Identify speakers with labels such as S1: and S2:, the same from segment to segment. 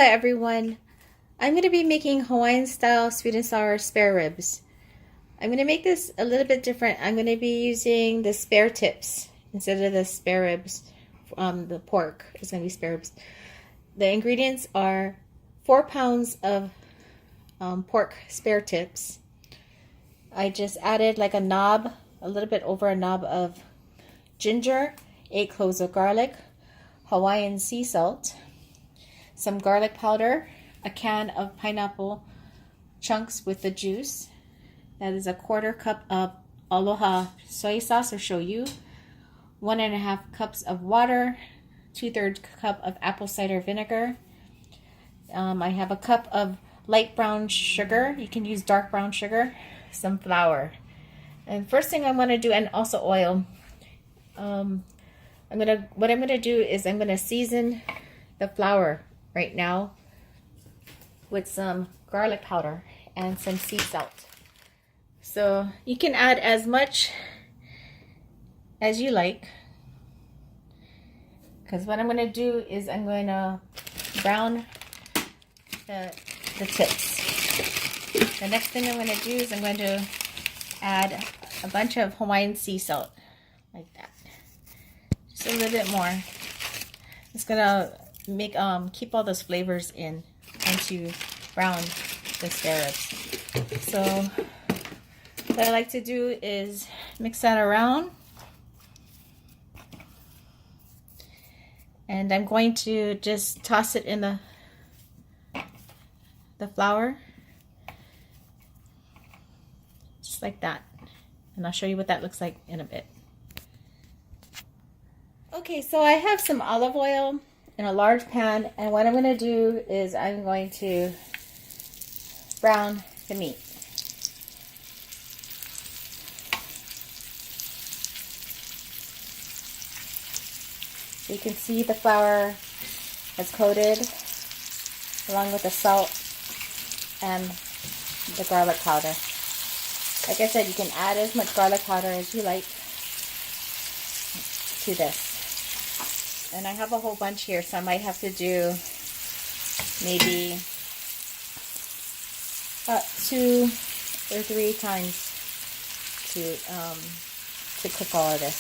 S1: everyone. I'm going to be making Hawaiian style sweet and sour spare ribs. I'm going to make this a little bit different. I'm going to be using the spare tips instead of the spare ribs. The pork is going to be spare ribs. The ingredients are 4 pounds of pork spare tips. I just added like a knob, a little bit over a knob of ginger, 8 cloves of garlic, Hawaiian sea salt, some garlic powder, a can of pineapple chunks with the juice. That is a 1/4 cup of aloha soy sauce or shoyu, 1.5 cups of water, 2/3 cup of apple cider vinegar. I have a cup of light brown sugar. You can use dark brown sugar, some flour. And first thing I want to do, and also oil. What I'm gonna do is I'm gonna season the flour right now with some garlic powder and some sea salt. So you can add as much as you like, because what I'm going to do is I'm going to brown the tips. The next thing I'm going to do is I'm going to add a bunch of Hawaiian sea salt, like that. Just a little bit more. It's going to make keep all those flavors in and to brown the spare ribs. So what I like to do is mix that around, and I'm going to just toss it in the flour, just like that, and I'll show you what that looks like in a bit. Okay, so I have some olive oil in a large pan, and what I'm going to do is I'm going to brown the meat. So you can see the flour has coated along with the salt and the garlic powder. Like I said, you can add as much garlic powder as you like to this. And I have a whole bunch here, so I might have to do maybe about 2 or 3 times to cook all of this.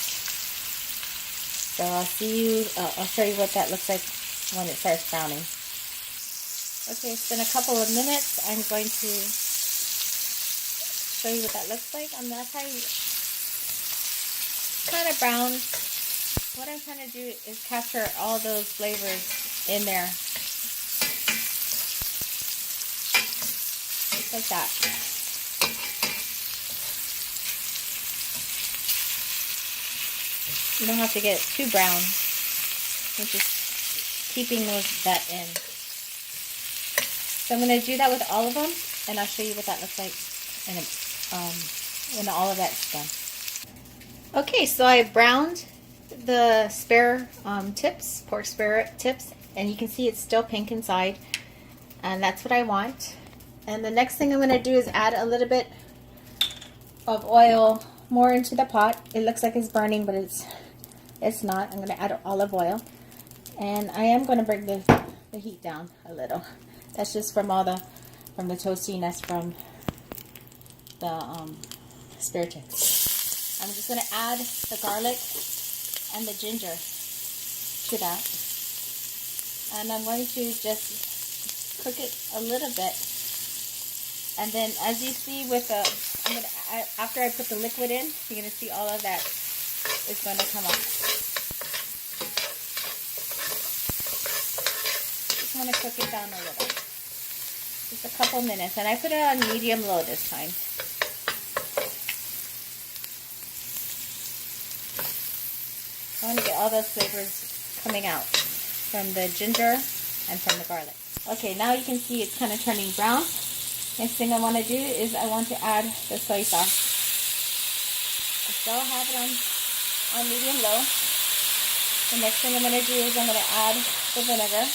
S1: So I'll show you what that looks like when it starts browning. Okay, it's been a couple of minutes. I'm going to show you what that looks like on that side. Kind of brown. What I'm trying to do is capture all those flavors in there. Just like that. You don't have to get too brown. You're just keeping that in. So I'm going to do that with all of them, and I'll show you what that looks like when all of that's done. Okay, so I browned the spare pork spare tips, and you can see it's still pink inside, and that's what I want. And the next thing I'm going to do is add a little bit of oil more into the pot. It looks like it's burning, but it's not. I'm going to add olive oil, and I am going to bring the heat down a little. That's just from the toastiness from the spare tips. I'm just going to add the garlic and the ginger to that, and I'm going to just cook it a little bit. And then, as you see with after I put the liquid in, you're going to see all of that is going to come up. Just want to cook it down a little, just a couple minutes, and I put it on medium low this time. I want to get all those flavors coming out from the ginger and from the garlic. Okay, now you can see it's kind of turning brown. Next thing I want to do is I want to add the soy sauce. I still have it on medium low. The next thing I'm going to do is I'm going to add the vinegar.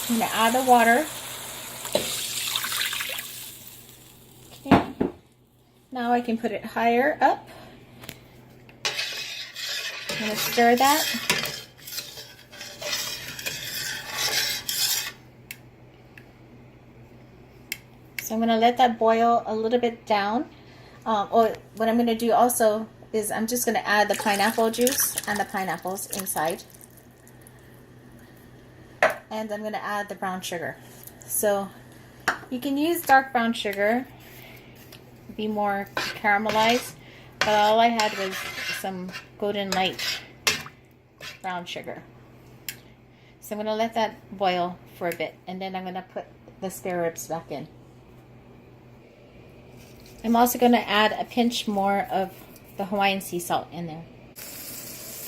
S1: I'm going to add the water. Okay. Now I can put it higher up. I'm going to stir that. So I'm going to let that boil a little bit down. What I'm going to do also is I'm just going to add the pineapple juice and the pineapples inside. And I'm going to add the brown sugar. So you can use dark brown sugar, be more caramelized, but all I had was some golden light brown sugar. So I'm going to let that boil for a bit, and then I'm going to put the spare ribs back in. I'm also going to add a pinch more of the Hawaiian sea salt in there.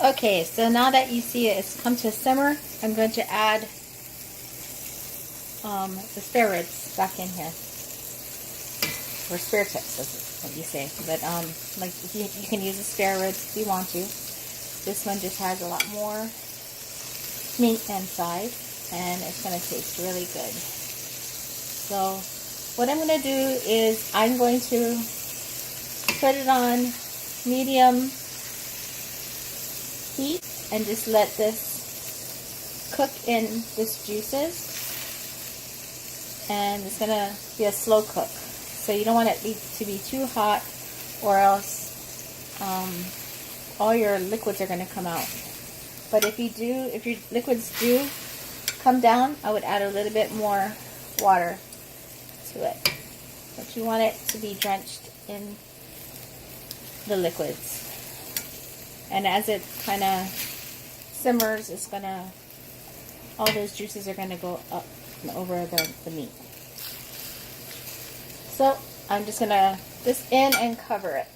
S1: Okay, so now that you see it's come to a simmer, I'm going to add the spare ribs back in here, or spare tips, is what you say. But like you can use the spare ribs if you want to. This one just has a lot more meat inside, and it's going to taste really good. So what I'm going to do is I'm going to put it on medium heat and just let this cook in this juices. And it's going to be a slow cook. So you don't want it to be too hot, or else all your liquids are going to come out. But if your liquids do come down, I would add a little bit more water to it. But you want it to be drenched in the liquids. And as it kind of simmers, it's going to, all those juices are going to go up and over the meat. So I'm just going to put this in and cover it.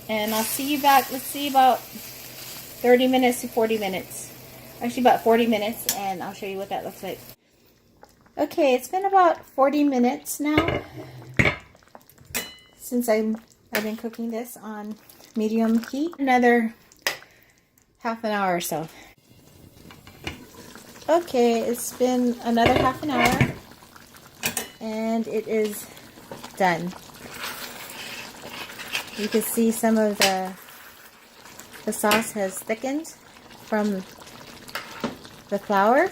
S1: And I'll see you back, let's see, about 30 minutes to 40 minutes. Actually about 40 minutes, and I'll show you what that looks like. Okay, it's been about 40 minutes now since I've been cooking this on medium heat. Another half an hour or so. Okay, it's been another half an hour, and it is done. You can see some of the sauce has thickened from the flour,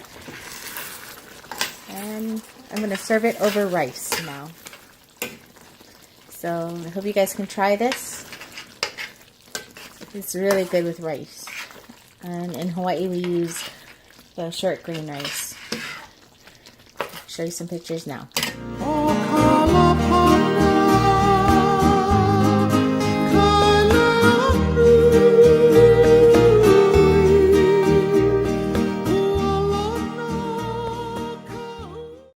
S1: and I'm going to serve it over rice now. So I hope you guys can try this. It's really good with rice, and in Hawaii we use the short grain rice. I'll show you some pictures now.